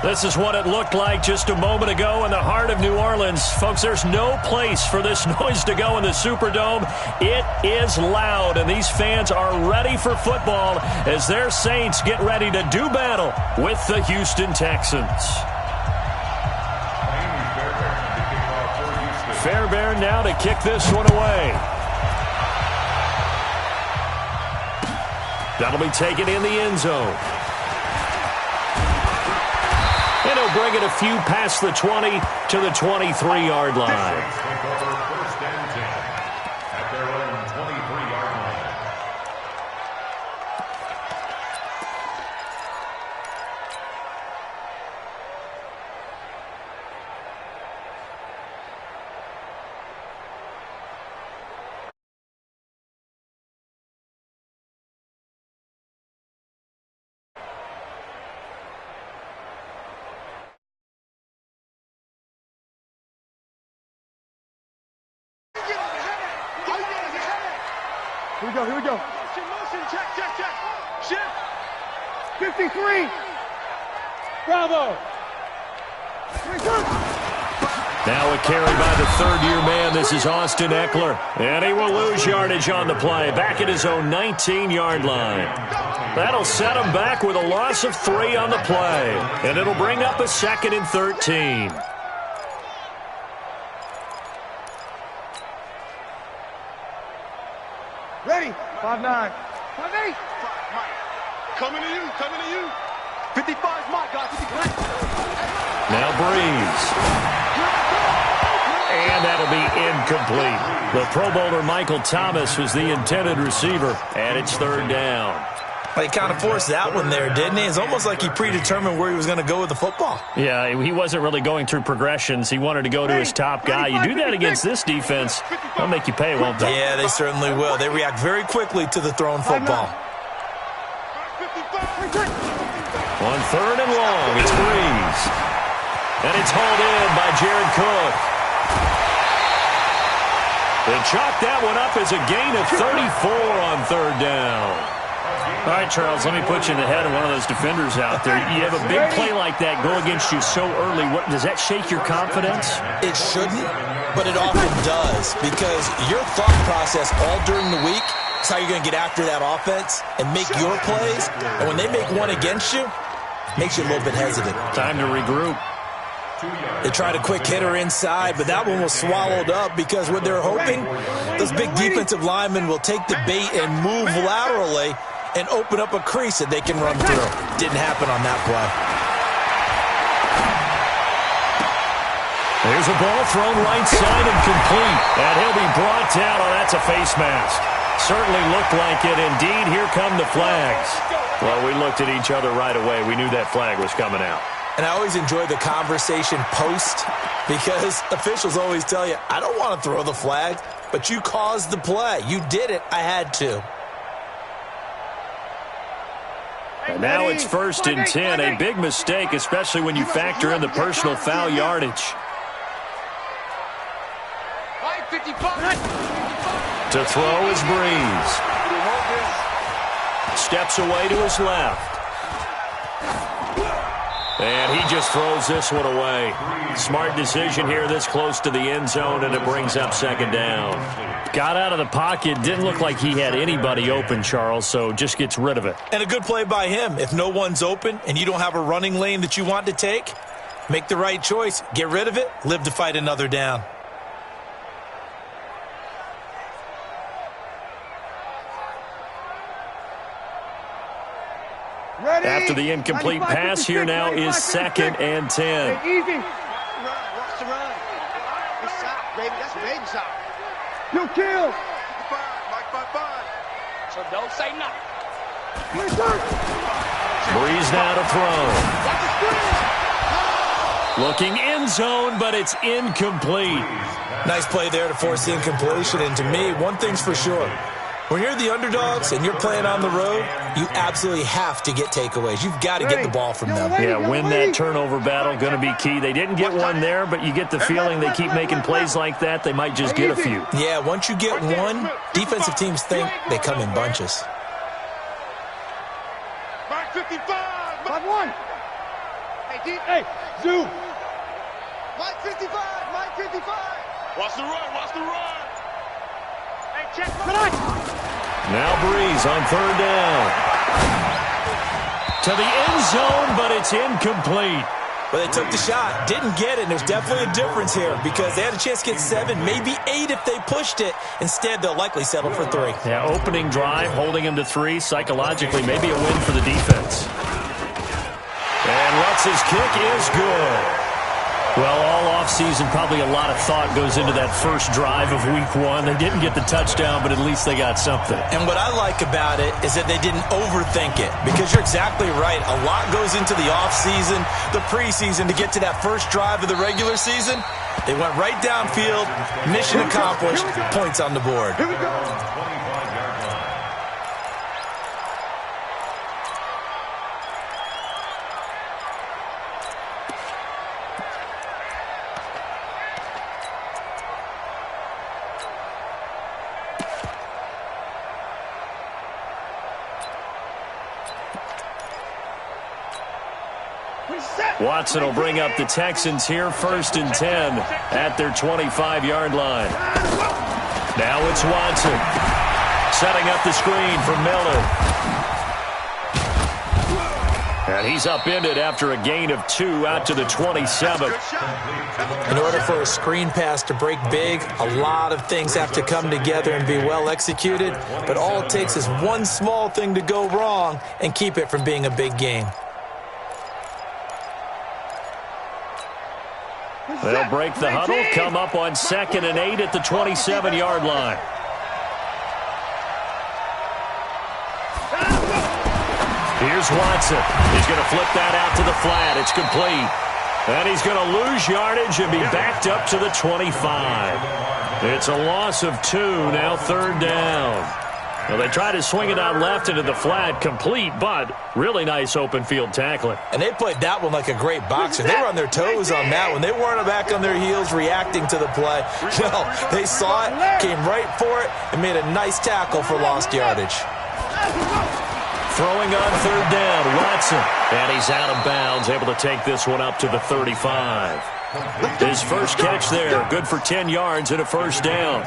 This is what it looked like just a moment ago in the heart of New Orleans. Folks, there's no place for this noise to go in the Superdome. It is loud, and these fans are ready for football as their Saints get ready to do battle with the Houston Texans. Fairbairn now to kick this one away. That'll be taken in the end zone. And he'll bring it a few past the 20 to the 23-yard line. Here we go. Motion, check. Shift. 53. Bravo. Now a carry by the third-year man. This is Austin Eckler. And he will lose yardage on the play. Back at his own 19-yard line. That'll set him back with a loss of 3 on the play. And it'll bring up a 2nd and 13. Ready. 5-9. 5-8. Coming to you. 55's my guy. 55. Now Breeze. And that'll be incomplete. The Pro Bowler Michael Thomas was the intended receiver, and it's 3rd down. Well, he kind of forced that one there, didn't he? It's almost like he predetermined where he was going to go with the football. Yeah, he wasn't really going through progressions. He wanted to go to his top guy. You do that against this defense, they'll make you pay, won't they? Yeah, they certainly will. They react very quickly to the thrown football. On 3rd and long, it's Breeze. And it's hauled in by Jared Cook. They chalk that one up as a gain of 34 on 3rd down. All right, Charles, let me put you in the head of one of those defenders out there. You have a big play like that go against you so early. Does that shake your confidence? It shouldn't, but it often does, because your thought process all during the week is how you're going to get after that offense and make your plays. And when they make one against you, it makes you a little bit hesitant. Time to regroup. They tried a quick hitter inside, but that one was swallowed up because what they're hoping, those big defensive linemen will take the bait and move laterally and open up a crease that they can run through. Didn't happen on that play. There's a ball thrown right side and complete. And he'll be brought down. Oh, that's a face mask. Certainly looked like it. Indeed, here come the flags. Well, we looked at each other right away. We knew that flag was coming out. And I always enjoy the conversation post because officials always tell you, I don't want to throw the flag, but you caused the play. You did it. I had to. And now it's 1st and 10. A big mistake, especially when you factor in the personal foul yardage. To throw is Breeze. Steps away to his left. And he just throws this one away. Smart decision here this close to the end zone, and it brings up 2nd down. Got out of the pocket. Didn't look like he had anybody open, Charles, so just gets rid of it. And a good play by him. If no one's open and you don't have a running lane that you want to take, make the right choice. Get rid of it. Live to fight another down. Ready. After the incomplete pass, here now is 2nd and 10. Easy. Watch the run. Good shot, baby. That's a baby shot. You kill. So don't say nothing. Breeze now to throw. Looking end zone, but it's incomplete. Nice play there to force the incompletion. And to me, one thing's for sure. When you're the underdogs and you're playing on the road, you absolutely have to get takeaways. You've got to get the ball from them. Yeah, win that turnover battle, going to be key. They didn't get one there, but you get the feeling they keep making plays like that, they might just get a few. Yeah, once you get one, defensive teams think they come in bunches. Mark 55. 5-1. Hey, Zoo. Mike 55, Mike 55. Watch the run, watch the run. Hey, check tonight. Now Breeze on third down. To the end zone, but it's incomplete. But they took the shot, didn't get it, and there's definitely a difference here because they had a chance to get 7, maybe 8 if they pushed it. Instead, they'll likely settle for 3. Yeah, opening drive, holding him to 3. Psychologically, maybe a win for the defense. And Lutz's kick is good. Well, all offseason, probably a lot of thought goes into that first drive of week 1. They didn't get the touchdown, but at least they got something. And what I like about it is that they didn't overthink it because you're exactly right. A lot goes into the offseason, the preseason to get to that first drive of the regular season. They went right downfield, mission accomplished, points on the board. Here we go. Watson will bring up the Texans here, 1st and 10 at their 25-yard line. Now it's Watson setting up the screen for Miller. And he's upended after a gain of 2 out to the 27. In order for a screen pass to break big, a lot of things have to come together and be well executed. But all it takes is one small thing to go wrong and keep it from being a big game. They'll break the huddle, come up on 2nd and 8 at the 27-yard line. Here's Watson. He's going to flip that out to the flat. It's complete. And he's going to lose yardage and be backed up to the 25. It's a loss of 2, now 3rd down. Well, they try to swing it out left into the flat, complete, but really nice open field tackling. And they played that one like a great boxer. They were on their toes on that one. They weren't back on their heels reacting to the play. No, they saw it, came right for it, and made a nice tackle for lost yardage. Throwing on 3rd down, Watson. And he's out of bounds, able to take this one up to the 35. His first catch there, good for 10 yards and a 1st down.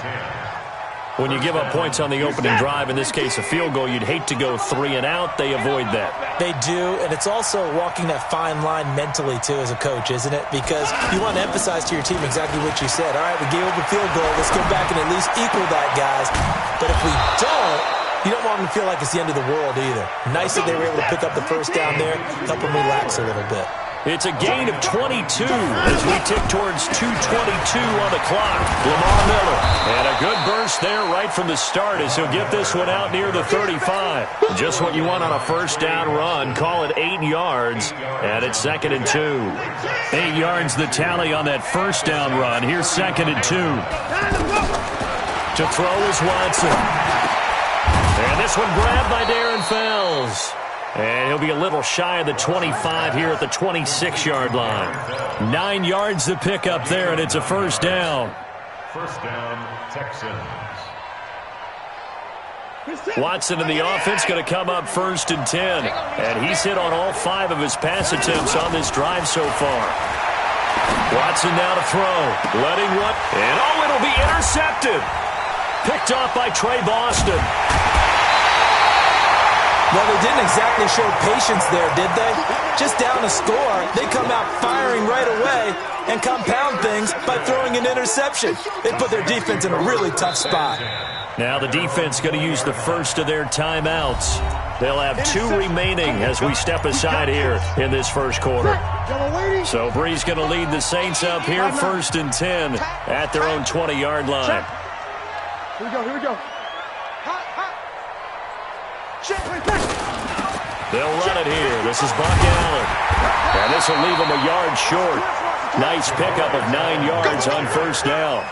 When you give up points on the opening drive, in this case a field goal, you'd hate to go 3 and out. They avoid that. They do, and it's also walking that fine line mentally, too, as a coach, isn't it? Because you want to emphasize to your team exactly what you said. All right, we gave up a field goal. Let's go back and at least equal that, guys. But if we don't, you don't want them to feel like it's the end of the world either. Nice that they were able to pick up the 1st down there, help them relax a little bit. It's a gain of 22 as we tick towards 2:22 on the clock. Lamar Miller. And a good burst there right from the start as he'll get this one out near the 35. Just what you want on a 1st down run. Call it 8 yards. And it's 2nd and 2. 8 yards the tally on that 1st down run. Here's 2nd and 2. To throw is Watson. And this one grabbed by Darren Fells. And he'll be a little shy of the 25 here at the 26-yard line. 9 yards to pick up there, and it's a 1st down. 1st down, Texans. Watson in the offense going to come up 1st and 10. And he's hit on all 5 of his pass attempts on this drive so far. Watson now to throw. Letting one. And oh, it'll be intercepted. Picked off by Trey Boston. Well, they didn't exactly show patience there, did they? Just down a score, they come out firing right away and compound things by throwing an interception. They put their defense in a really tough spot. Now the defense going to use the first of their timeouts. They'll have 2 remaining as we step aside here in this first quarter. So Breeze going to lead the Saints up here, 1st and 10 at their own 20-yard line. Here we go, here we go. They'll run it here. This is Buck Allen. And this will leave him a yard short. Nice pickup of 9 yards on 1st down.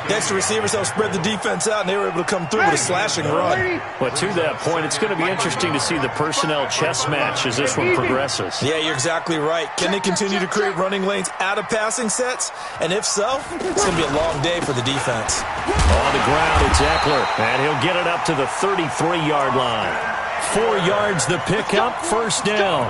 Next, the receivers help spread the defense out, and they were able to come through with a slashing run. But to that point, it's going to be interesting to see the personnel chess match as this one progresses. Yeah, you're exactly right. Can they continue to create running lanes out of passing sets? And if so, it's going to be a long day for the defense. On the ground, it's Eckler, and he'll get it up to the 33-yard line. 4 yards the pickup, 1st down.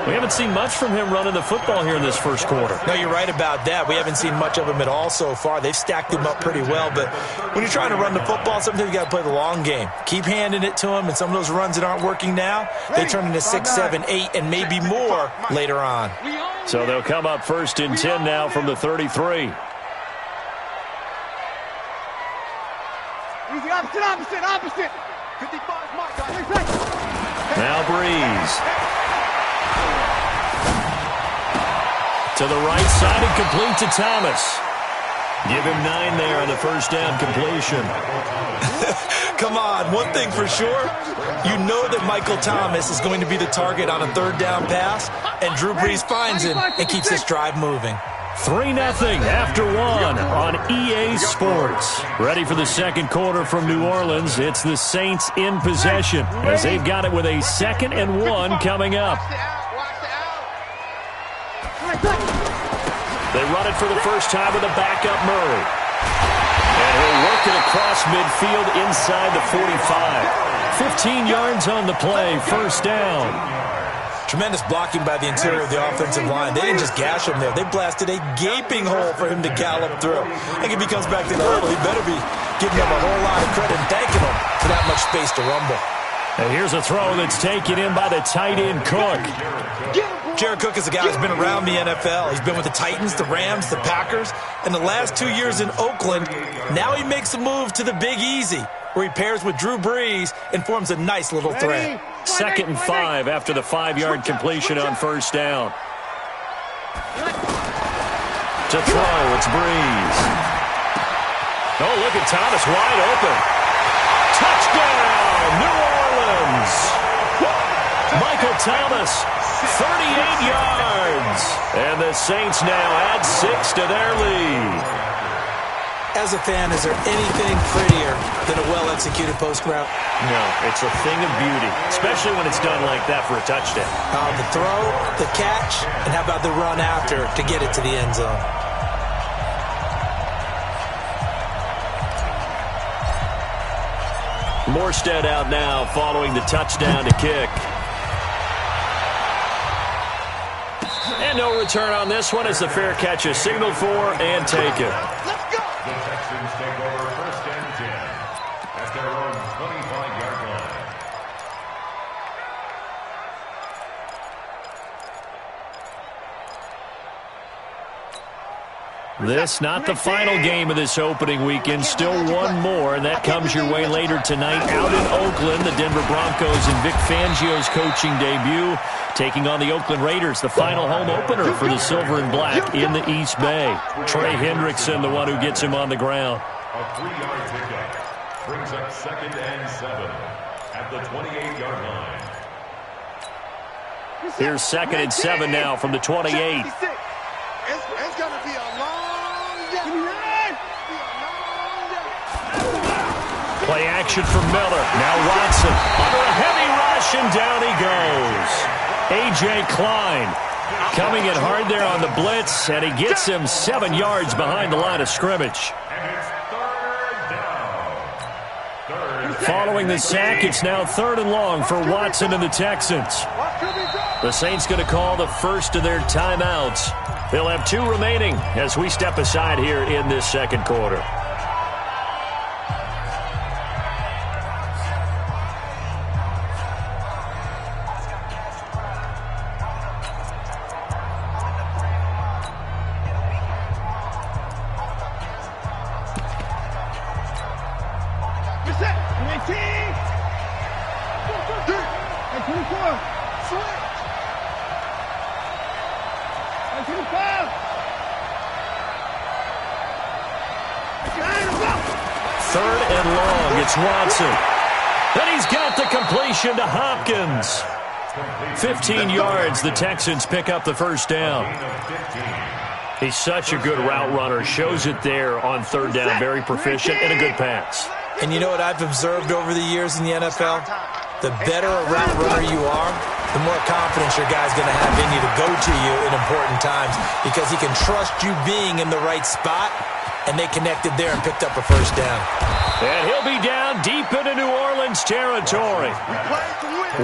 We haven't seen much from him running the football here in this first quarter. No, you're right about that. We haven't seen much of him at all so far. They've stacked him up pretty well, but when you're trying to run the football, sometimes you got to play the long game. Keep handing it to him, and some of those runs that aren't working now, they turn into 6, 7, 8, and maybe more later on. So they'll come up 1st and 10 now from the 33. Easy, opposite. 55 Mike. Now Breeze. To the right side and complete to Thomas. Give him 9 there on the first down completion. Come on, one thing for sure, you know that Michael Thomas is going to be the target on a 3rd down pass, and Drew Brees finds him and keeps this drive moving. 3-0 after 1 on EA Sports. Ready for the second quarter from New Orleans. It's the Saints in possession as they've got it with a 2nd and 1 coming up. They run it for the first time with a backup Murray. And he'll work it across midfield inside the 45. 15 yards on the play, first down. Tremendous blocking by the interior of the offensive line. They didn't just gash him there. They blasted a gaping hole for him to gallop through. I think if he comes back to the hurdle, he better be giving him a whole lot of credit and thanking him for that much space to rumble. And here's a throw that's taken in by the tight end Cook. Jared Cook is a guy who's been around the NFL. He's been with the Titans, the Rams, the Packers, and the last 2 years in Oakland. Now he makes a move to the Big Easy, where he pairs with Drew Brees and forms a nice little threat. 2nd and 5 after the 5-yard completion on first down. To throw, it's Brees. Oh, look at Thomas wide open. Touchdown, New Orleans. Michael Thomas, 38 yards. And the Saints now add 6 to their lead. As a fan, is there anything prettier than a well-executed post route? No, it's a thing of beauty, especially when it's done like that for a touchdown. The throw, the catch, and how about the run after to get it to the end zone? Morstead out now following the touchdown to kick. And no return on this one as the fair catch is signaled for and taken. Let's go. The Texans take over 1st and 10 at their own 25-yard line. This not the final game of this opening weekend. Still one more, and that comes your way later tonight out in Oakland. The Denver Broncos and Vic Fangio's coaching debut taking on the Oakland Raiders, the final home opener for the Silver and Black in the East Bay. Trey Hendrickson, the one who gets him on the ground. A 3-yard pickup brings up 2nd and 7 at the 28-yard line. Here's 2nd and 7 now from the 28. It's going to be a long day. Play action from Miller. Now Watson under a heavy rush, and down he goes. A.J. Klein coming in hard there on the blitz, and he gets him 7 yards behind the line of scrimmage. And it's 3rd down. Following the sack, it's now 3rd and long for Watson and the Texans. The Saints going to call the first of their timeouts. They'll have 2 remaining as we step aside here in this second quarter. Watson. Then he's got the completion to Hopkins. 15 yards. The Texans pick up the first down. He's such a good route runner. Shows it there on 3rd down. Very proficient and a good pass. And you know what I've observed over the years in the NFL? The better a route runner you are, the more confidence your guy's going to have in you to go to you in important times because he can trust you being in the right spot, and they connected there and picked up a first down. And he'll be down deep into New Orleans territory.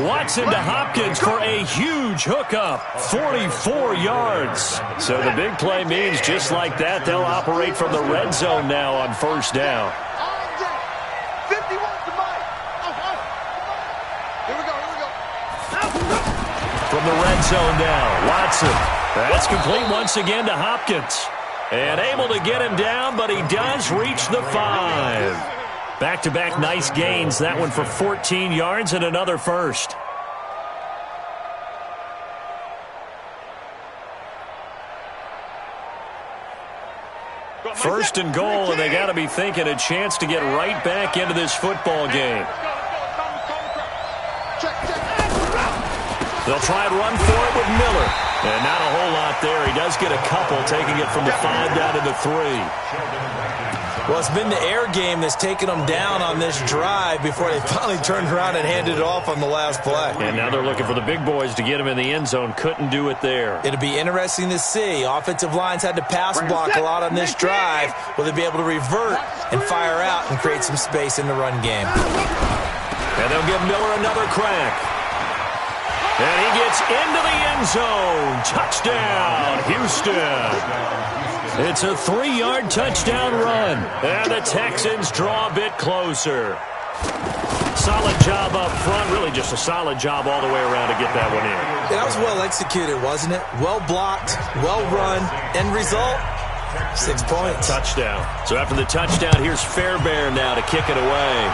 Watson to Hopkins for a huge hookup, 44 yards. So the big play means just like that, they'll operate from the red zone now on first down. From the red zone now, Watson. That's complete once again to Hopkins. And able to get him down, but he does reach the 5. Back-to-back nice gains. That one for 14 yards and another first. First and goal, and they got to be thinking a chance to get right back into this football game. They'll try and run for it with Miller. And not a whole lot there. He does get a couple, taking it from the 5 down to the 3. Well, it's been the air game that's taken them down on this drive before they finally turned around and handed it off on the last play. And now they're looking for the big boys to get him in the end zone. Couldn't do it there. It'll be interesting to see. Offensive lines had to pass block a lot on this drive. Will they be able to revert and fire out and create some space in the run game? And they'll give Miller another crack. And he gets into the end zone. Touchdown, Houston. It's a 3-yard touchdown run. And the Texans draw a bit closer. Solid job up front. Really just a solid job all the way around to get that one in. Yeah, that was well executed, wasn't it? Well blocked, well run. End result, 6 points. Touchdown. So after the touchdown, here's Fairbairn now to kick it away.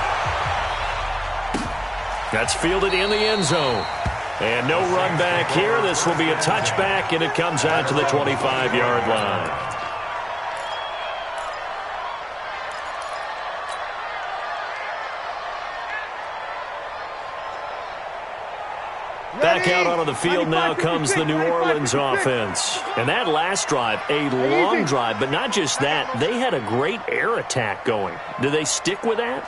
That's fielded in the end zone. And no run back here. This will be a touchback, and it comes out to the 25-yard line. Back out onto the field now comes the New Orleans offense. And that last drive, a long drive, but not just that. They had a great air attack going. Do they stick with that?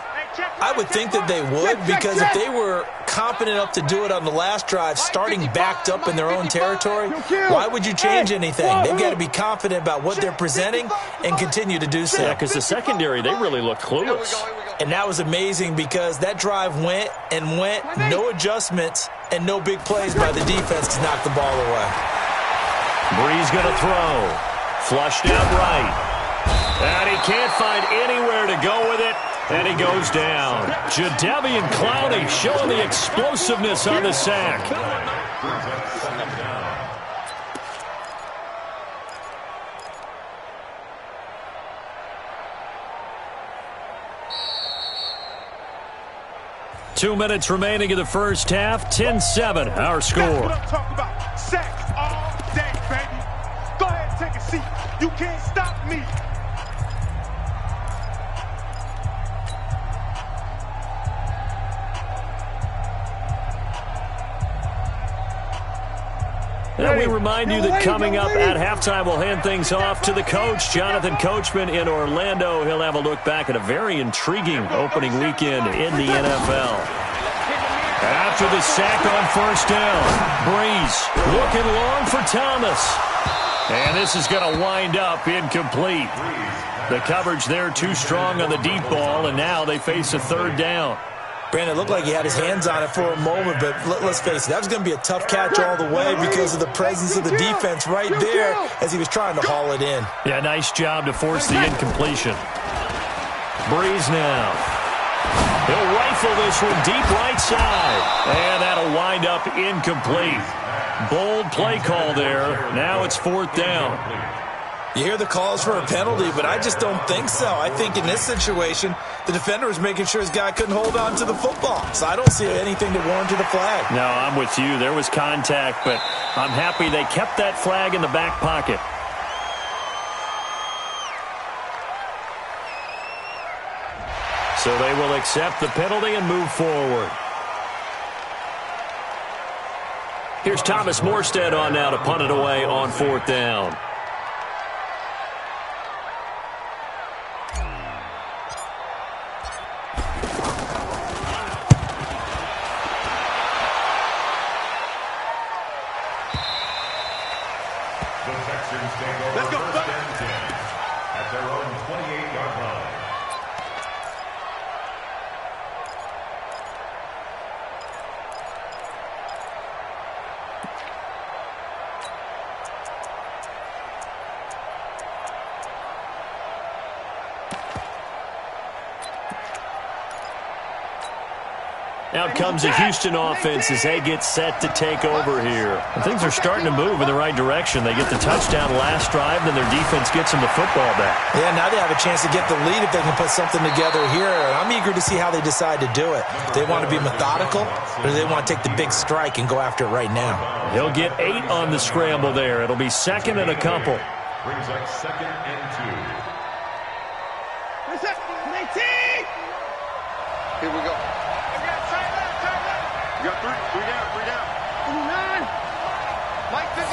I would think that they would, because if they were confident enough to do it on the last drive, starting backed up in their own territory, why would you change anything? They've got to be confident about what they're presenting and continue to do so. Yeah, because the secondary, they really looked clueless. And that was amazing because that drive went and went, no adjustments and no big plays by the defense to knock the ball away. Breeze going to throw. Flushed out right. And he can't find anywhere to go with it. And he goes down. Jadeveon Clowney showing the explosiveness on the sack. 2 minutes remaining in the first half. 10-7, our score. That's what I'm talking about. Sacks all day, baby. Go ahead and take a seat. You can't stop me. And we remind you that coming up at halftime, we'll hand things off to the coach, Jonathan Coachman in Orlando. He'll have a look back at a very intriguing opening weekend in the NFL. After the sack on first down, Breeze looking long for Thomas. And this is going to wind up incomplete. The coverage there too strong on the deep ball, and now they face a third down. Brandon, it looked like he had his hands on it for a moment, but let's face it, that was going to be a tough catch all the way because of the presence of the defense right there as he was trying to haul it in. Yeah, nice job to force the incompletion. Breeze now. He'll rifle this one deep right side, and that'll wind up incomplete. Bold play call there. Now it's fourth down. You hear the calls for a penalty, but I just don't think so. I think in this situation, the defender was making sure his guy couldn't hold on to the football. So I don't see anything that warranted a flag. No, I'm with you. There was contact, but I'm happy they kept that flag in the back pocket. So they will accept the penalty and move forward. Here's Thomas Morstead on now to punt it away on fourth down. The Texans take over Let's go, first and 10 at their own 28-yard line. Out comes the Houston offense as they get set to take over here. And things are starting to move in the right direction. They get the touchdown last drive, then their defense gets them the football back. Yeah, now they have a chance to get the lead if they can put something together here. I'm eager to see how they decide to do it. Do they want to be methodical, or do they want to take the big strike and go after it right now? He'll get 8 on the scramble there. It'll be second and a couple. Brings up second and 2. Here we go. You got 3 down. Mike 50.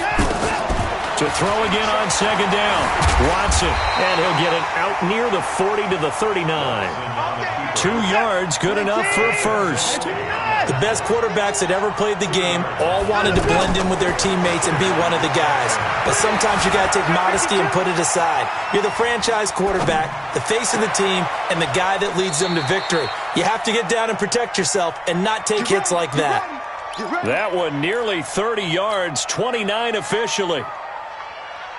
To throw again on second down. Watson, and he'll get it out near the 40 to the 39. 2 yards, good enough for a first. The best quarterbacks that ever played the game all wanted to blend in with their teammates and be one of the guys. But sometimes you got to take modesty and put it aside. You're the franchise quarterback, the face of the team, and the guy that leads them to victory. You have to get down and protect yourself and not take hits like that. That one nearly 30 yards, 29 officially.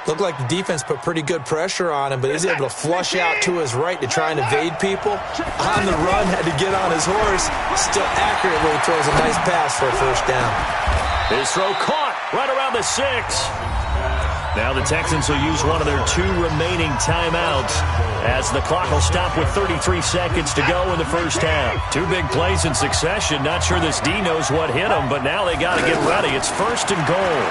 Looked like the defense put pretty good pressure on him, but he's able to flush out to his right to try and evade people. On the run, had to get on his horse. Still accurately throws a nice pass for a first down. His throw caught right around the 6. Now the Texans will use one of their 2 remaining timeouts as the clock will stop with 33 seconds to go in the first half. 2 big plays in succession. Not sure this D knows what hit him, but now they got to get ready. It's first and goal.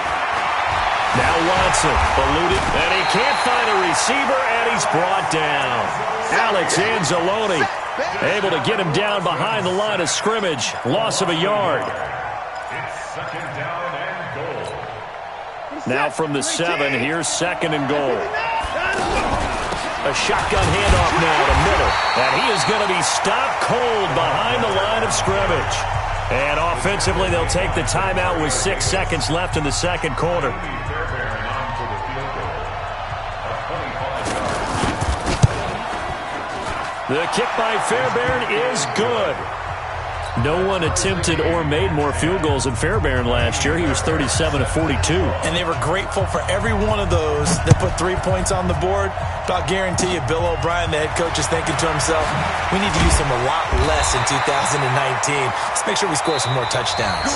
Now Watson, eluded, and he can't find a receiver, and he's brought down. Alex Anzalone able to get him down behind the line of scrimmage. Loss of a yard. It's second down and goal. Now from the 7, here's second and goal. A shotgun handoff now to Miller, and he is going to be stopped cold behind the line of scrimmage. And offensively, they'll take the timeout with 6 seconds left in the second quarter. The kick by Fairbairn is good. No one attempted or made more field goals than Fairbairn last year. He was 37 of 42. And they were grateful for every one of those that put 3 points on the board. But I'll guarantee you, Bill O'Brien, the head coach, is thinking to himself, we need to use him a lot less in 2019. Let's make sure we score some more touchdowns.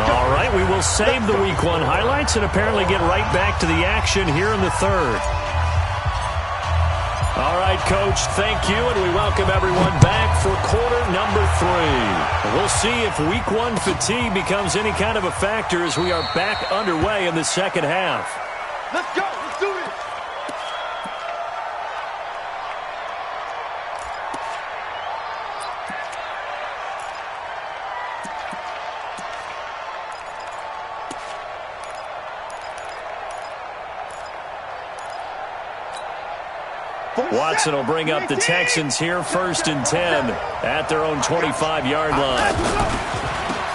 All right, we will save the Week 1 highlights and apparently get right back to the action here in the third. All right, Coach, thank you, and we welcome everyone back for quarter number 3. We'll see if Week 1 fatigue becomes any kind of a factor as we are back underway in the second half. Let's go. Let's do this. Watson will bring up the Texans here first and 10 at their own 25-yard line.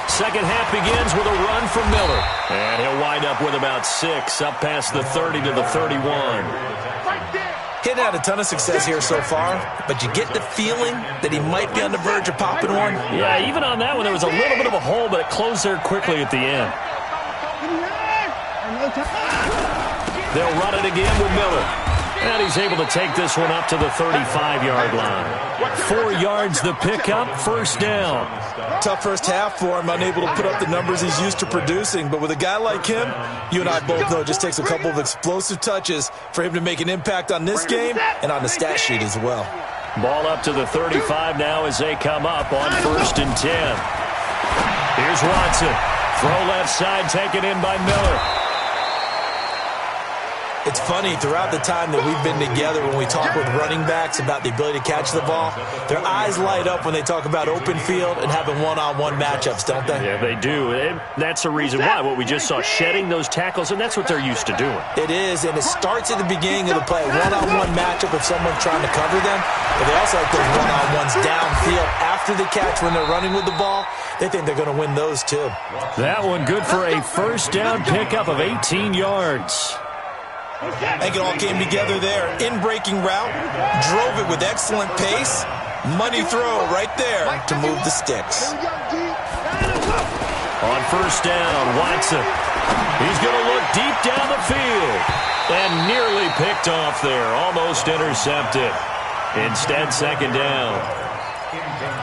Second half begins with a run from Miller. And he'll wind up with about 6 up past the 30 to the 31. He'd had a ton of success here so far, but you get the feeling that he might be on the verge of popping one. Yeah, even on that one, there was a little bit of a hole, but it closed there quickly at the end. They'll run it again with Miller. And he's able to take this one up to the 35-yard line. 4 yards the pickup, first down. Tough first half for him, unable to put up the numbers he's used to producing. But with a guy like him, you and I both know it just takes a couple of explosive touches for him to make an impact on this game and on the stat sheet as well. Ball up to the 35 now as they come up on first and 10. Here's Watson. Throw left side, taken in by Miller. It's funny, throughout the time that we've been together, when we talk with running backs about the ability to catch the ball, their eyes light up when they talk about open field and having one-on-one matchups, don't they? Yeah, they do. And that's the reason why. What we just saw, shedding those tackles, and that's what they're used to doing. It is, and it starts at the beginning of the play. One-on-one matchup if someone's trying to cover them, but they also like those one-on-ones downfield after the catch when they're running with the ball. They think they're going to win those, too. That one good for a first down pickup of 18 yards. I think it all came together there. In-breaking route, drove it with excellent pace. Money throw right there to move the sticks. On first down, Watson. He's going to look deep down the field. And nearly picked off there. Almost intercepted. Instead, second down.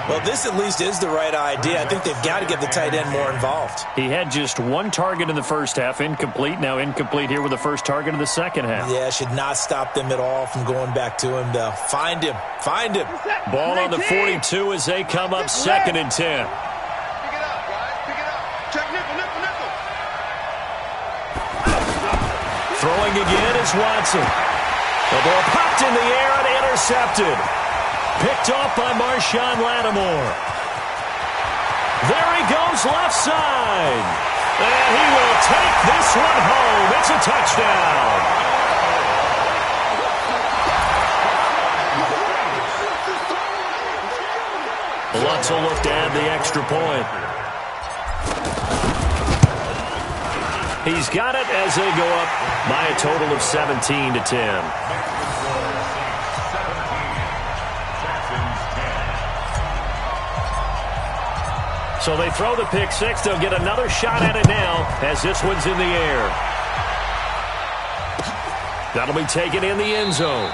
Well, this at least is the right idea. I think they've got to get the tight end more involved. He had just one target in the first half, incomplete. Now incomplete here with the first target of the second half. Yeah, should not stop them at all from going back to him, though. Find him. Find him. Ball on the 42 as they come up second and 10. Pick it up, guys. Pick it up. Check nickel, nickel, nickel. Throwing again is Watson. The ball popped in the air and intercepted. Picked off by Marshawn Lattimore. There he goes left side. And he will take this one home. It's a touchdown. Lutz will look to add the extra point. He's got it as they go up by a total of 17-10. So they throw the pick six. They'll get another shot at it now as this one's in the air. That'll be taken in the end zone.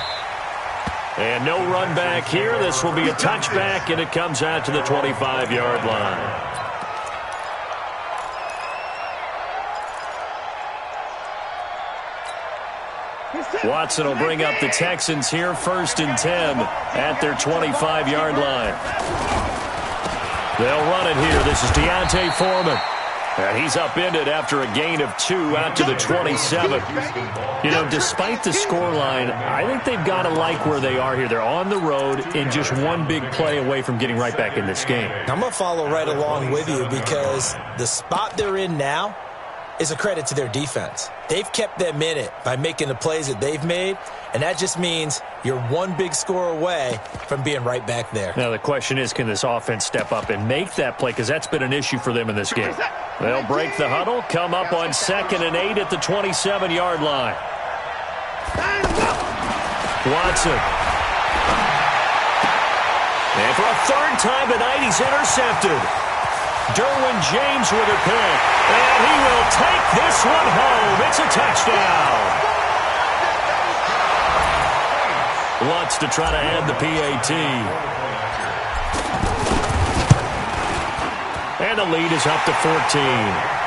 And no run back here. This will be a touchback, and it comes out to the 25-yard line. Watson will bring up the Texans here first and 10 at their 25-yard line. They'll run it here. This is Deontay Foreman. And he's upended after a gain of 2 out to the 27. You know, despite the scoreline, I think they've got to like where they are here. They're on the road and just one big play away from getting right back in this game. I'm going to follow right along with you because the spot they're in now is a credit to their defense. They've kept them in it by making the plays that they've made, and that just means you're one big score away from being right back there. Now the question is, can this offense step up and make that play? Because that's been an issue for them in this game. They'll break the huddle, come up on 2nd and 8 at the 27-yard line. Watson. And for a third time tonight, he's intercepted. Derwin James with a pick. And he will take this one home. It's a touchdown. Lutz to try to add the PAT. And the lead is up to 14.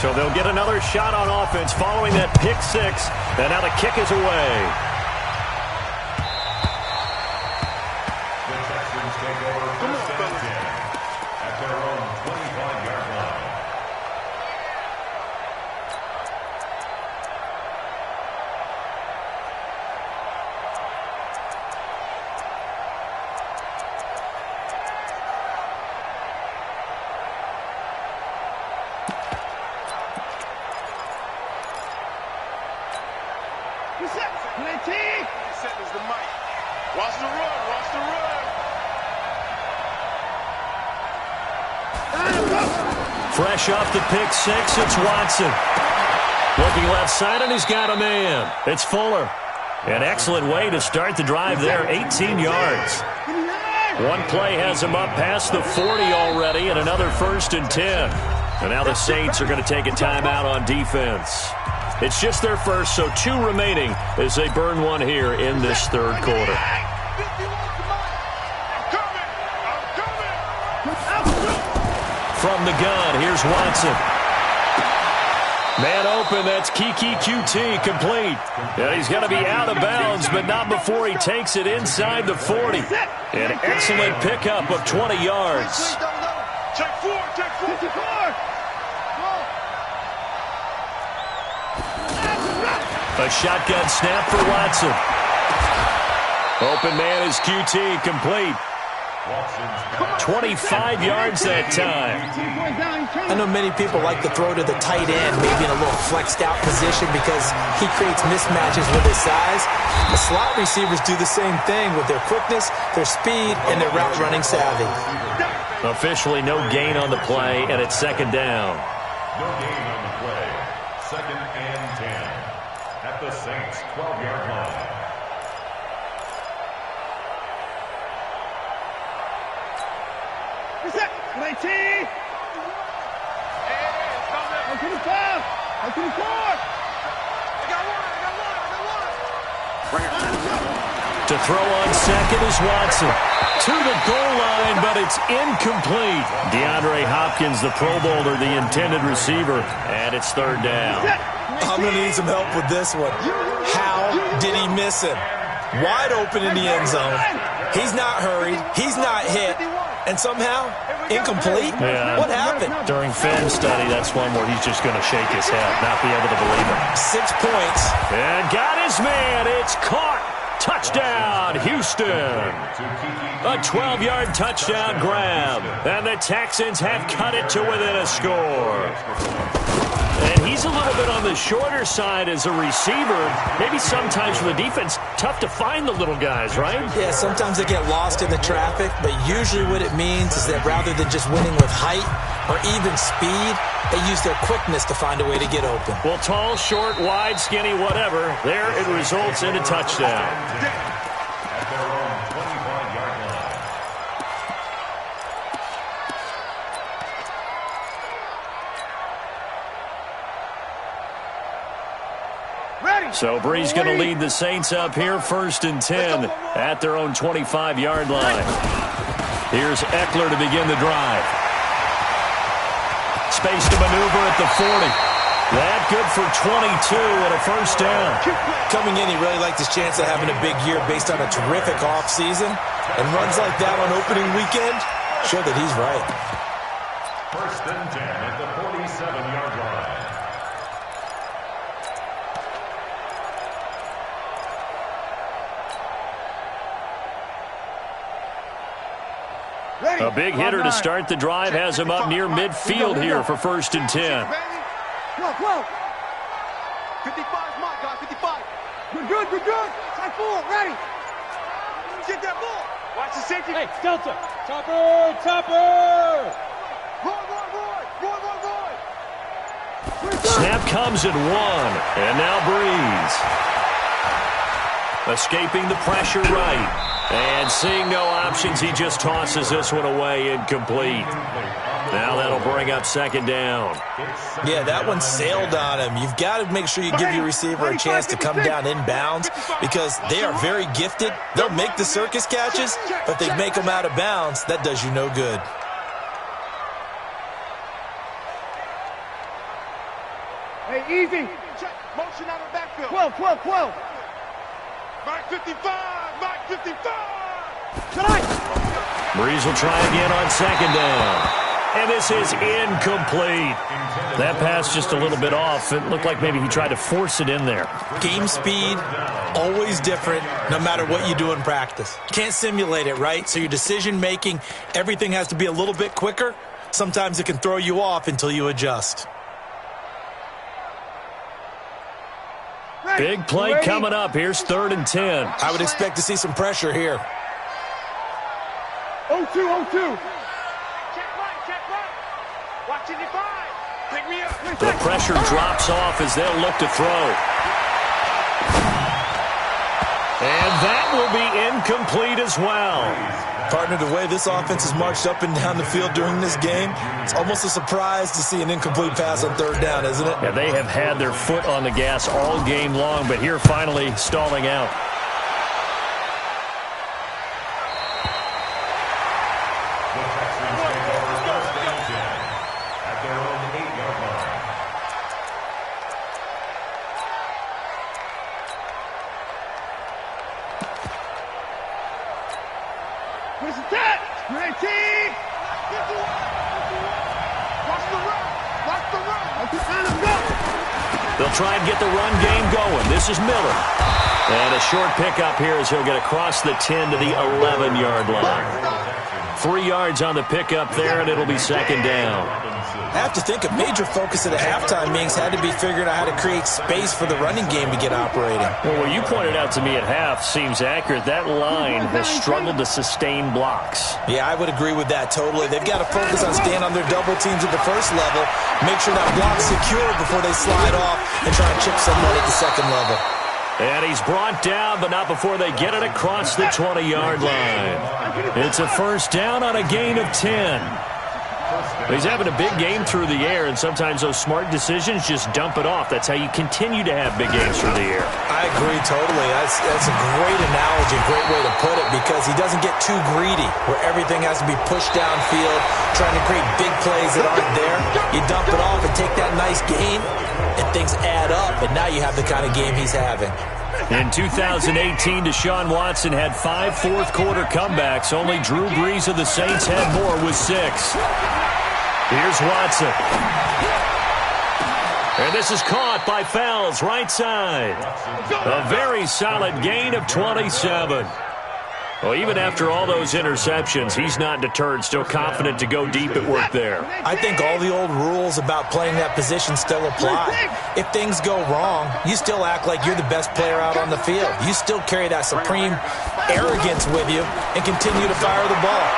So they'll get another shot on offense following that pick six. And now the kick is away. The Texans take over first and 10 at their own 25-yard line. Watch the run, watch the run. Fresh off the pick six, it's Watson. Looking left side, and he's got a man. It's Fuller. An excellent way to start the drive there, 18 yards. One play has him up past the 40 already, and another 1st and 10. And now the Saints are going to take a timeout on defense. It's just their first, so 2 remaining as they burn one here in this third quarter. From the gun, here's Watson. Man open, that's Kiki QT, complete. And he's going to be out of bounds, but not before he takes it inside the 40. An excellent pickup of 20 yards. Check 4, check 4. A shotgun snap for Watson. Open man is QT, complete. 25 yards that time. I know many people like to throw to the tight end, maybe in a little flexed out position because he creates mismatches with his size. The slot receivers do the same thing with their quickness, their speed, and their route running savvy. Officially no gain on the play, and it's second down. No gain on the play. Second and 10 at the Saints' 12-yard line. Reset. 19. Hey, 25. 24. I got one. To throw on second is Watson. To the goal line, but it's incomplete. DeAndre Hopkins, the Pro Bowler, the intended receiver, and it's third down. I'm going to need some help with this one. How did he miss him? Wide open in the end zone. He's not hurried. He's not hit. And somehow, incomplete? Yeah. What happened? During film study, that's one where he's just going to shake his head, not be able to believe it. 6 points. And got his man. It's caught. Touchdown, Houston. A 12-yard touchdown grab. And the Texans have cut it to within a score. And he's a little bit on the shorter side as a receiver. Maybe sometimes for the defense, tough to find the little guys, right? Yeah, sometimes they get lost in the traffic, but usually what it means is that rather than just winning with height or even speed, they use their quickness to find a way to get open. Well, tall, short, wide, skinny, whatever, there it results in a touchdown. At their own 25-yard line. So Bree's going to lead the Saints up here, first and 10 at their own 25-yard line. Here's Eckler to begin the drive. Space to maneuver at the 40. That good for 22 and a first down. Coming in, he really liked his chance of having a big year based on a terrific offseason. And runs like that on opening weekend show that he's right. First and 10 at the 47-yard line. A big hitter to start the drive has him up near midfield here for first and 10. 55's mine, guys. 55. We're good. Side forward. Ready. Get that ball. Watch the safety. Hey, Delta. Chopper. Roy. Snap comes at 1. And now Breeze. Escaping the pressure right. And seeing no options, he just tosses this one away, incomplete. Now that'll bring up second down. Yeah, that one sailed on him. You've got to make sure you give your receiver a chance to come down inbounds because they are very gifted. They'll make the circus catches, but if they make them out of bounds, that does you no good. Hey, easy. Check. Motion out of the backfield. 12. Mark 55. Tonight. Breeze will try again on second down. And this is incomplete. That pass just a little bit off. It looked like maybe he tried to force it in there. Game speed, always different, no matter what you do in practice. Can't simulate it, right? So your decision-making, everything has to be a little bit quicker. Sometimes it can throw you off until you adjust. Big play coming up. Here's third and 10. I would expect to see some pressure here. 0-2. Check right. Watch it, 5. Pick me up. The pressure drops off as they'll look to throw. And that will be incomplete as well. Partner, the way this offense has marched up and down the field during this game, it's almost a surprise to see an incomplete pass on third down, isn't it? Yeah, they have had their foot on the gas all game long, but here finally stalling out. At their own 8-yard line. Where's the tap? 19. 51. Watch the run. Let's go. They'll try and get the run game going. This is Miller. And a short pickup here as he'll get across the 10 to the 11-yard line. 3 yards on the pickup there, and it'll be second down. I have to think a major focus of the halftime meetings had to be figuring out how to create space for the running game to get operating. Well, what you pointed out to me at half seems accurate. That line has struggled to sustain blocks. Yeah, I would agree with that totally. They've got to focus on staying on their double teams at the first level, make sure that block's secure before they slide off and try and chip someone at the second level. And he's brought down, but not before they get it across the 20-yard line. It's a first down on a gain of 10. He's having a big game through the air, and sometimes those smart decisions just dump it off. That's how you continue to have big games through the air. I agree totally. That's a great analogy, great way to put it, because he doesn't get too greedy where everything has to be pushed downfield, trying to create big plays that aren't there. You dump it off and take that nice gain, and things add up, and now you have the kind of game he's having. In 2018, Deshaun Watson had 5 fourth-quarter comebacks. Only Drew Brees of the Saints had more with 6. Here's Watson. And this is caught by Fells, right side. A very solid gain of 27. Well, even after all those interceptions, he's not deterred, still confident to go deep at work there. I think all the old rules about playing that position still apply. If things go wrong, you still act like you're the best player out on the field. You still carry that supreme arrogance with you and continue to fire the ball.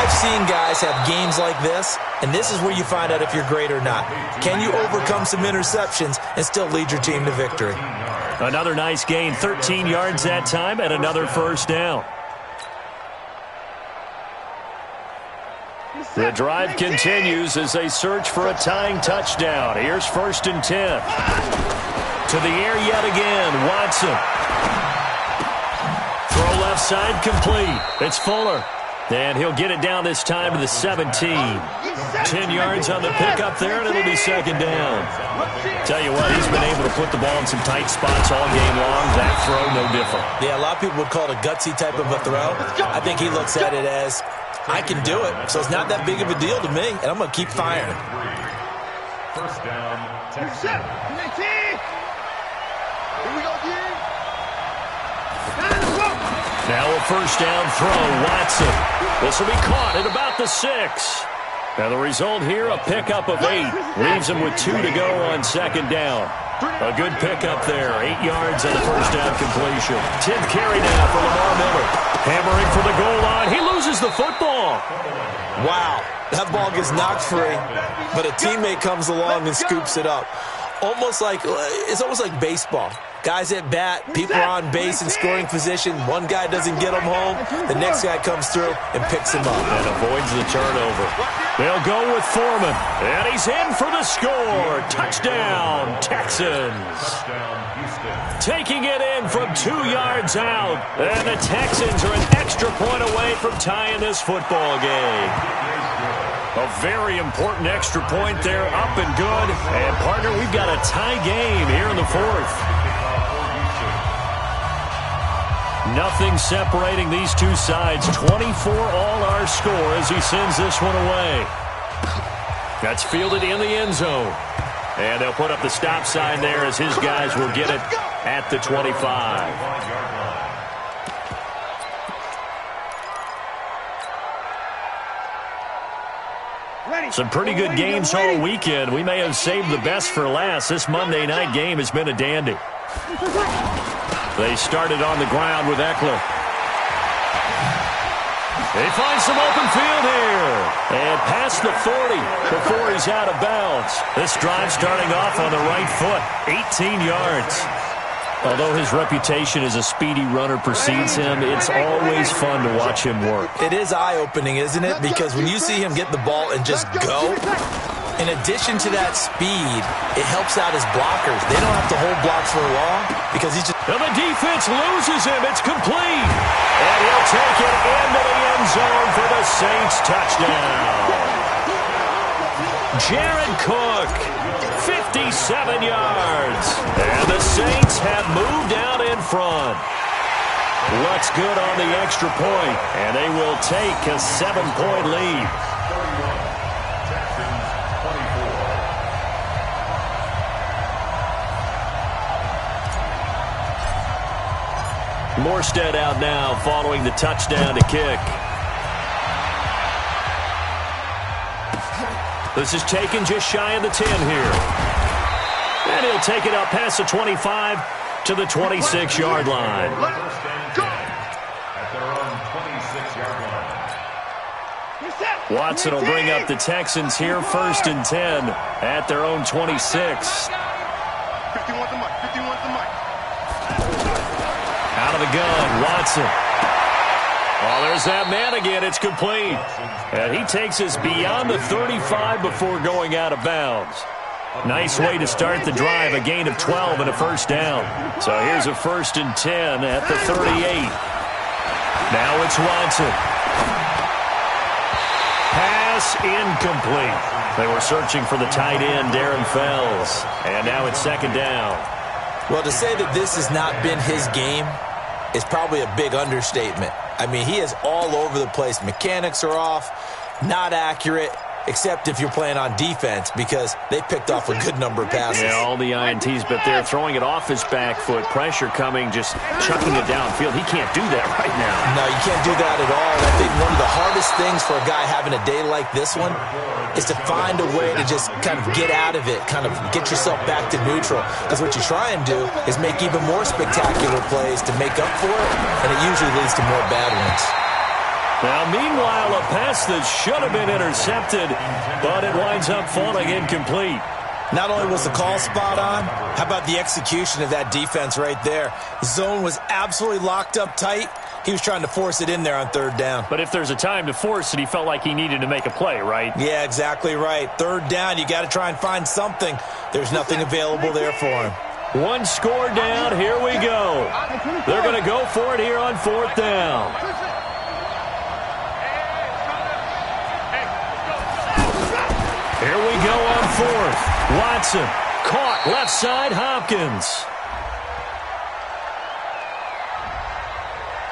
I've seen guys have games like this, and this is where you find out if you're great or not. Can you overcome some interceptions and still lead your team to victory? Another nice gain, 13 yards that time, and another first down. The drive continues as they search for a tying touchdown. Here's 1st and 10. To the air yet again, Watson. Throw left side complete. It's Fuller. And he'll get it down this time to the 17. 10 yards on the pickup there, and it'll be second down. Tell you what, he's been able to put the ball in some tight spots all game long. That throw, no different. Yeah, a lot of people would call it a gutsy type of a throw. I think he looks at it as, I can do it, so it's not that big of a deal to me, and I'm going to keep firing. First down, Texans. Here we go, Gene. Now a first down throw, Watson. This will be caught at about the 6. Now the result here, a pickup of 8. Leaves him with 2 to go on second down. A good pickup there, 8 yards on the first down completion. 10th carry now for Lamar Miller. Hammering for the goal line. He loses the football. Wow, that ball gets knocked free, but a teammate comes along and scoops it up. It's almost like baseball. Guys at bat, people are on base in scoring position. One guy doesn't get him home. The next guy comes through and picks him up. And avoids the turnover. They'll go with Foreman. And he's in for the score. Touchdown, Texans. Taking it in from 2 yards out. And the Texans are an extra point away from tying this football game. A very important extra point there, up and good. And, partner, we've got a tie game here in the 4th. Nothing separating these two sides. 24 all our score as he sends this one away. That's fielded in the end zone. And they'll put up the stop sign there as his guys will get it at the 25. Some pretty good games all weekend. We may have saved the best for last. This Monday night game has been a dandy. They started on the ground with Eckler. They find some open field here. And past the 40 before he's out of bounds. This drive starting off on the right foot. 18 yards. Although his reputation as a speedy runner precedes him, it's always fun to watch him work. It is eye-opening, isn't it? Because when you see him get the ball and just go, in addition to that speed, it helps out his blockers. They don't have to hold blocks for long because he's just... And the defense loses him. It's complete. And he'll take it into the end zone for the Saints touchdown. Jared Cook, 57 yards. And the Saints have moved out in front. Looks good on the extra point, and they will take a 7-point lead. Morstead out now following the touchdown to kick. This is taken just shy of the 10 here. And he'll take it up past the 25 to the 26-yard line. First and 10 at their own 26-yard line. Watson will bring up the Texans here, first and 10 at their own 26. 51's the mic. 51's the mic. Out of the gun, Watson. Oh, there's that man again. It's complete. And he takes us beyond the 35 before going out of bounds. Nice way to start the drive, a gain of 12 and a first down. So here's a first and 10 at the 38. Now it's Watson. Pass incomplete. They were searching for the tight end, Darren Fells. And now it's second down. Well, to say that this has not been his game is probably a big understatement. I mean, he is all over the place. Mechanics are off, not accurate, except if you're playing on defense, because they picked off a good number of passes. Yeah, all the INTs, but they're throwing it off his back foot. Pressure coming, just chucking it downfield. He can't do that right now. No, you can't do that at all. I think one of the hardest things for a guy having a day like this one is to find a way to just kind of get out of it, kind of get yourself back to neutral. Because what you try and do is make even more spectacular plays to make up for it, and it usually leads to more bad ones. Now, meanwhile, a pass that should have been intercepted, but it winds up falling incomplete. Not only was the call spot on, how about the execution of that defense right there? Zone was absolutely locked up tight. He was trying to force it in there on third down. But if there's a time to force it, he felt like he needed to make a play, right? Yeah, exactly right. Third down, you got to try and find something. There's nothing available there for him. One score down, here we go. They're going to go for it here on fourth down. Here we go on fourth. Watson caught left side, Hopkins.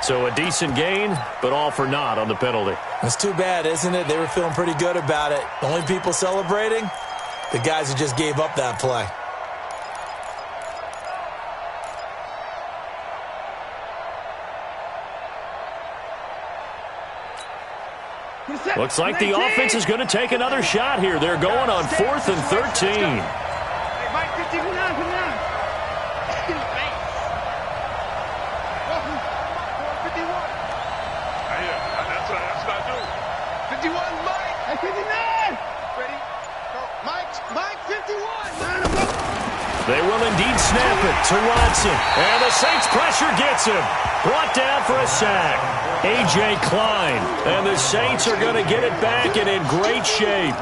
So a decent gain, but all for naught on the penalty. That's too bad, isn't it? They were feeling pretty good about it. The only people celebrating, the guys who just gave up that play. Looks like the offense is going to take another shot here. They're going on 4th and 13. They will indeed snap it to Watson. And the Saints pressure gets him. Brought down for a sack. A.J. Klein. And the Saints are going to get it back and in great shape.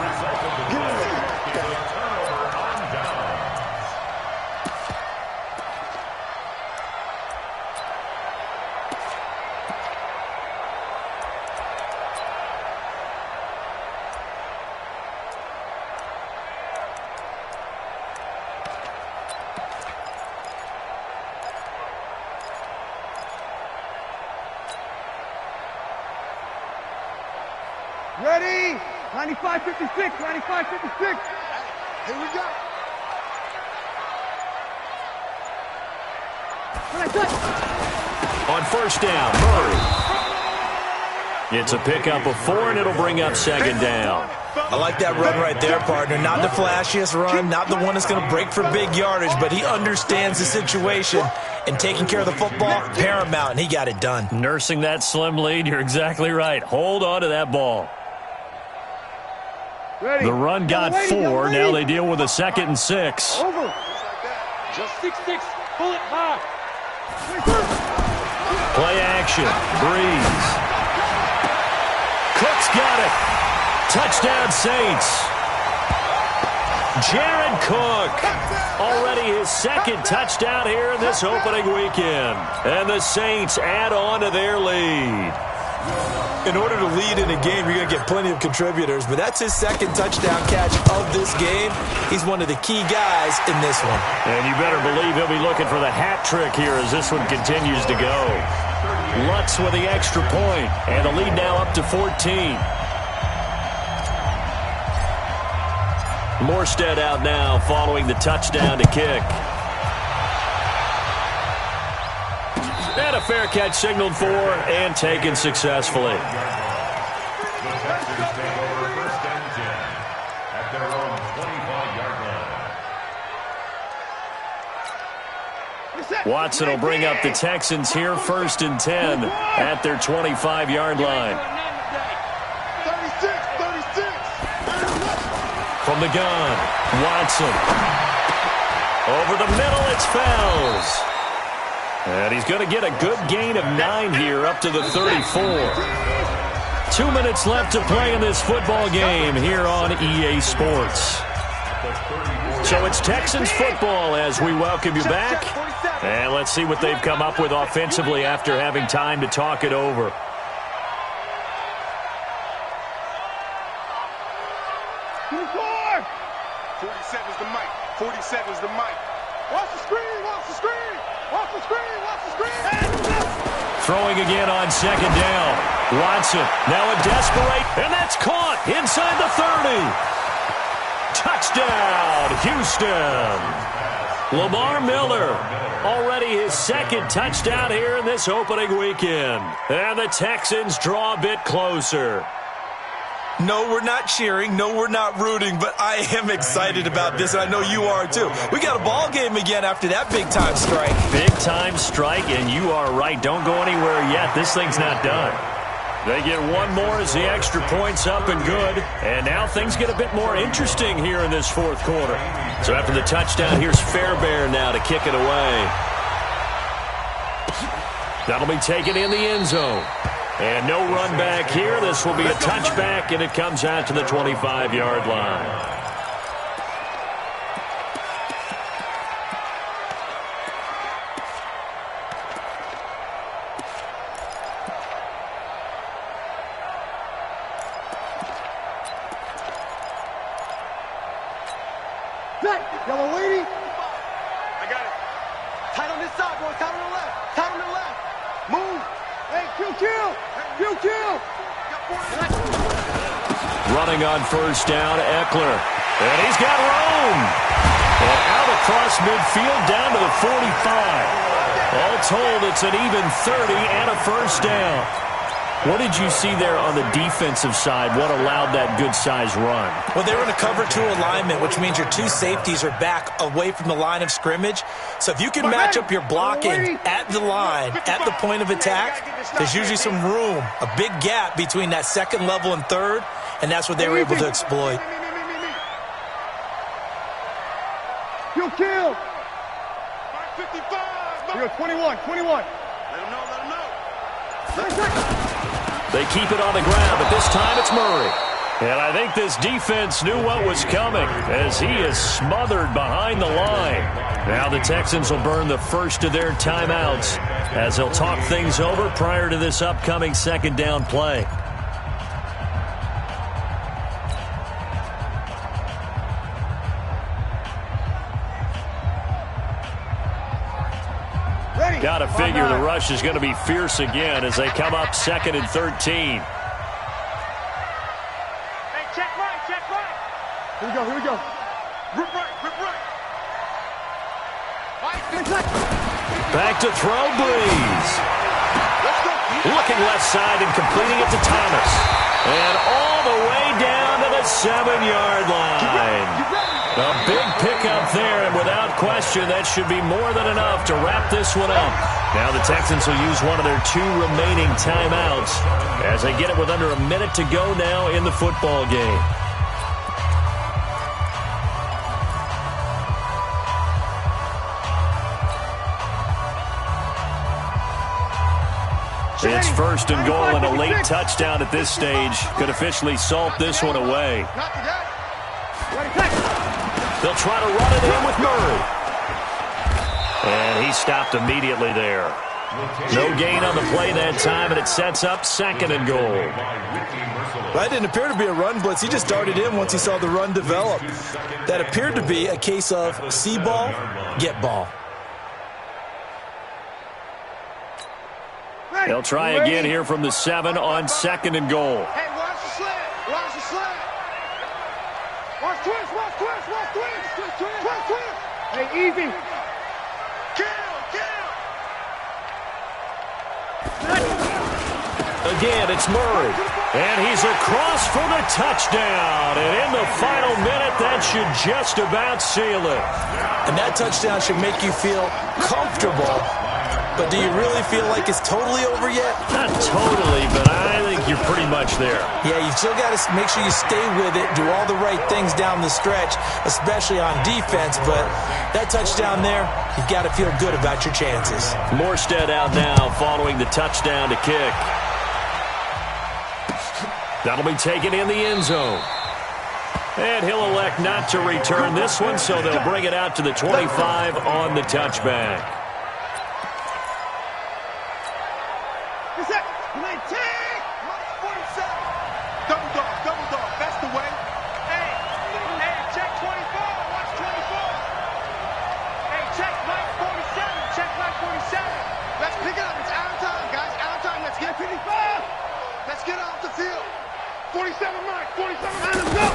Ready? 95-56, 95-56. Here we go. On first down, Murray. It's a pickup of 4, and it'll bring up second down. I like that run right there, partner. Not the flashiest run, not the one that's going to break for big yardage, but he understands the situation, and taking care of the football, paramount, and he got it done. Nursing that slim lead, you're exactly right. Hold on to that ball. Ready. The run got 4. Now they deal with a 2nd and 6. Over. Just 6-6. Pull it high. Play action. Breeze. Cook's got it. Touchdown Saints. Jared Cook. Already his 2nd touchdown here in this opening weekend. And the Saints add on to their lead. In order to lead in a game, you're going to get plenty of contributors, but that's his 2nd touchdown catch of this game. He's one of the key guys in this one. And you better believe he'll be looking for the hat trick here as this one continues to go. Lutz with the extra point, and the lead now up to 14. Morstead out now following the touchdown to kick. And a fair catch signaled for and taken successfully. at their own 25-yard line. Watson will bring up the Texans here, 1st and 10 at their 25-yard line. 36. From the gun, Watson. Over the middle, it's Fells. And he's going to get a good gain of 9 here, up to the 34. 2 minutes left to play in this football game here on EA Sports. So it's Texans football as we welcome you back. And let's see what they've come up with offensively after having time to talk it over. 47's the mic. 47's the mic. Watch the screen. Watch the screen. Watch the screen. Watch the screen. Throwing again on 2nd down. Watson now a desperate, and that's caught inside the 30. Touchdown, Houston. Lamar Miller, already his 2nd touchdown here in this opening weekend. And the Texans draw a bit closer. No, we're not cheering. No, we're not rooting, but I am excited about this, and I know you are too. We got a ball game again after that big-time strike. Big-time strike, and you are right. Don't go anywhere yet. This thing's not done. They get one more as the extra point's up and good, and now things get a bit more interesting here in this 4th quarter. So after the touchdown, here's Fairbairn now to kick it away. That'll be taken in the end zone. And no run back here. This will be a touchback, and it comes out to the 25-yard line. Yellow lady. I got it. Tight on this side, boys. Tight on the left. Tight on the left. Move. Hey, kill. Running on 1st down, Eckler. And he's got room. And out across midfield down to the 45. All told, it's an even 30 and a 1st down. What did you see there on the defensive side? What allowed that good-sized run? Well, they were in a cover 2 alignment, which means your 2 safeties are back away from the line of scrimmage. So if you can match up your blocking at the line, at the point of attack, there's usually some room, a big gap between that 2nd level and 3rd, and that's what they were able to exploit. You kill. 55. You're 21. Let him know. They keep it on the ground, but this time it's Murray. And I think this defense knew what was coming as he is smothered behind the line. Now the Texans will burn the first of their timeouts as they'll talk things over prior to this upcoming 2nd down play. Got to figure the rush is going to be fierce again as they come up 2nd and 13. Hey, check right. Here we go. Rip right. Back to throw, Breeze. Looking left side and completing it to Thomas. And all the way down to the 7-yard line. A big pickup there, and without question, that should be more than enough to wrap this one up. Now the Texans will use one of their 2 remaining timeouts as they get it with under a minute to go now in the football game. It's 1st and goal, and a late touchdown at this stage could officially salt this one away. They'll try to run it in with Murray. And he stopped immediately there. No gain on the play that time, and it sets up 2nd and goal. That didn't appear to be a run blitz. He just darted in once he saw the run develop. That appeared to be a case of see ball, get ball. They'll try again here from the 7 on 2nd and goal. Hey, watch the slant. Watch twist. Hey, easy. Kill. Again, it's Murray. And he's across for the touchdown. And in the final minute, that should just about seal it. And that touchdown should make you feel comfortable. But do you really feel like it's totally over yet? Not totally, but I think you're pretty much there. Yeah, you still got to make sure you stay with it, do all the right things down the stretch, especially on defense. But that touchdown there, you got to feel good about your chances. Morstead out now following the touchdown to kick. That'll be taken in the end zone. And he'll elect not to return this one, so they'll bring it out to the 25 on the touchback. Double dog, that's the way. Hey, check 24, watch 24. Hey, check Mike 47, check Mike 47. Let's pick it up. It's out of time, guys. Out of time. Let's get 55. Let's get off the field. 47, Mike, 47, let him go.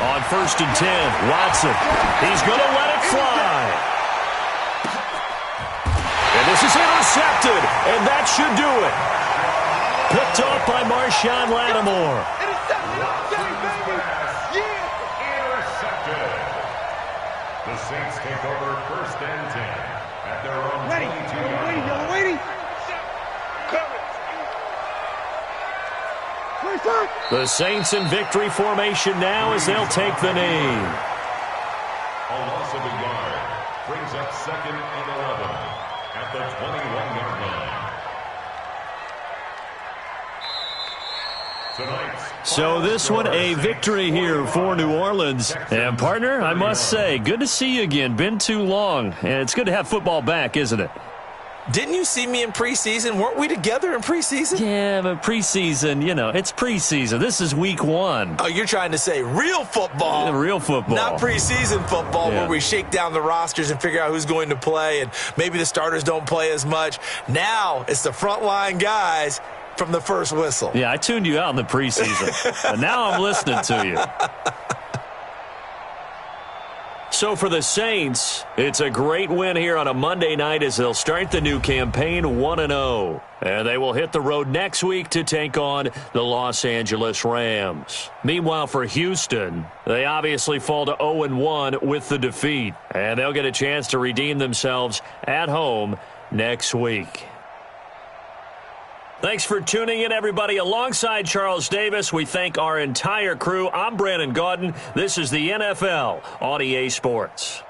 On 1st and 10, Watson. He's going to let it fly. And this is intercepted, and that should do it. Picked off by Marshawn Lattimore. Intercepted. The Saints take over 1st and 10 at their own 22-yard line. Waiting. The Saints in victory formation now as they'll take the knee. A loss of a yard brings up 2nd and 11 at the 21-yard line. So this one a victory here for New Orleans. And partner, I must say, good to see you again. Been too long. And it's good to have football back, isn't it? Didn't you see me in preseason? Weren't we together in preseason? Yeah, but preseason, you know, it's preseason. This is week 1. Oh, you're trying to say real football. Real football. Not preseason football where we shake down the rosters and figure out who's going to play, and maybe the starters don't play as much. Now it's the frontline guys from the first whistle. Yeah, I tuned you out in the preseason. But now I'm listening to you. So for the Saints, it's a great win here on a Monday night as they'll start the new campaign 1-0. And they will hit the road next week to take on the Los Angeles Rams. Meanwhile, for Houston, they obviously fall to 0-1 with the defeat. And they'll get a chance to redeem themselves at home next week. Thanks for tuning in, everybody. Alongside Charles Davis, we thank our entire crew. I'm Brandon Gaudin. This is the NFL on EA Sports.